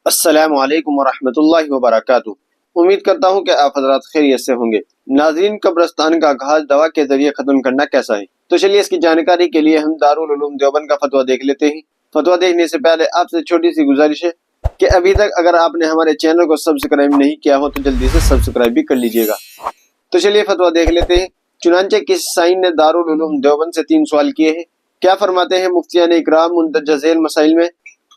अस्सलामु अलैकुम वरहमतुल्लाहि वबरकातुहू। उम्मीद करता हूँ कि आप हजरात खैरियत से होंगे। नाज़रीन, कब्रिस्तान का घास दवा के जरिए खत्म करना कैसा है, तो चलिए इसकी जानकारी के लिए हम दारुल उलूम देवबंद का फतवा देख लेते हैं। फतवा देखने से पहले आपसे छोटी सी गुजारिश है कि अभी तक अगर आपने हमारे चैनल को सब्सक्राइब नहीं किया हो तो जल्दी से सब्सक्राइब भी कर लीजिएगा। तो चलिए फतवा देख लेते हैं। चुनांचे किस साइन ने दारुल उलूम देवबंद से 3 सवाल किए हैं। क्या फरमाते हैं मुफ्तियान इकराम मुंदरजा झैल मसाइल में?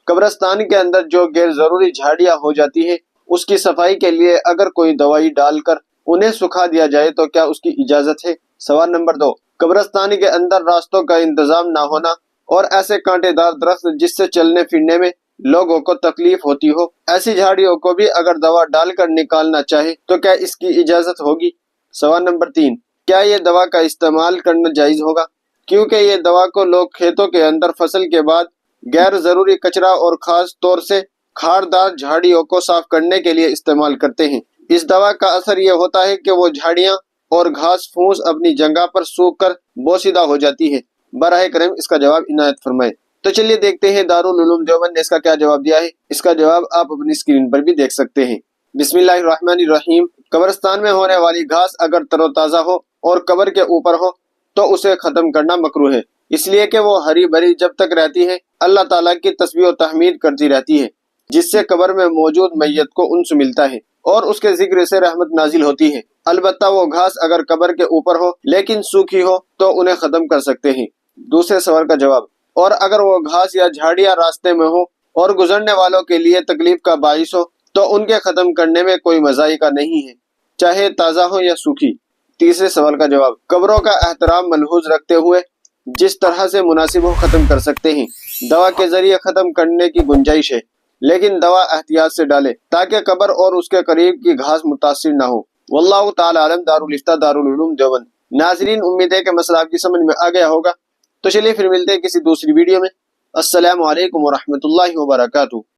कब्रिस्तान के अंदर जो गैर जरूरी झाड़ियां हो जाती है उसकी सफाई के लिए अगर कोई दवाई डालकर उन्हें सुखा दिया जाए तो क्या उसकी इजाजत है? सवाल नंबर 2, कब्रिस्तान के अंदर रास्तों का इंतजाम ना होना और ऐसे कांटेदार दरख्त जिससे चलने फिरने में लोगों को तकलीफ होती हो, ऐसी झाड़ियों को भी अगर दवा डालकर निकालना चाहे तो क्या इसकी इजाजत होगी? सवाल नंबर 3, क्या ये दवा का इस्तेमाल करना जायज होगा? क्योंकि ये दवा को लोग खेतों के अंदर फसल के बाद गैर जरूरी कचरा और खास तौर से खारदार झाड़ियों को साफ करने के लिए इस्तेमाल करते हैं। इस दवा का असर ये होता है कि वो झाड़ियां और घास फूस अपनी जगह पर सूख कर बोसीदा हो जाती है। बराह करम इसका जवाब इनायत फरमाए। तो चलिए देखते हैं दारुल उलूम देवबंद ने इसका क्या जवाब दिया है। इसका जवाब आप अपनी स्क्रीन पर भी देख सकते हैं। बिस्मिल्लाहिर्रहमानिर्रहीम। कब्रिस्तान में होने वाली घास अगर तरोताजा हो और कब्र के ऊपर हो तो उसे खत्म करना मकरूह है, इसलिए कि वो हरी भरी जब तक रहती है अल्लाह ताला की तस्बीह और तहमीद करती रहती है, जिससे कब्र में मौजूद मैयत को उन्स मिलता है और उसके जिक्र से रहमत नाजिल होती है। अलबत्ता वो घास अगर कब्र के ऊपर हो लेकिन सूखी हो तो उन्हें खत्म कर सकते हैं। दूसरे सवाल का जवाब, और अगर वो घास या झाड़ियां रास्ते में हो और गुजरने वालों के लिए तकलीफ का बाइस हो तो उनके खत्म करने में कोई मज़ाइका नहीं है, चाहे ताज़ा हो या सूखी। तीसरे सवाल का जवाब, कब्रों का एहतराम मलहूज रखते हुए जिस तरह से मुनासिब हो खत्म कर सकते हैं। दवा के जरिए खत्म करने की गुंजाइश है, लेकिन दवा एहतियात से डालें ताकि कब्र और उसके करीब की घास मुतासिर ना हो। वल्लाहु ताला आलम। दारुल इफ्ता दारुल उलूम देवबंद। नाज़रीन, उम्मीद है कि मसला आपकी समझ में आ गया होगा। तो चलिए फिर मिलते हैं किसी दूसरी वीडियो में। अस्सलामु अलैकुम वरहमतुल्लाहि वबरकातुहू।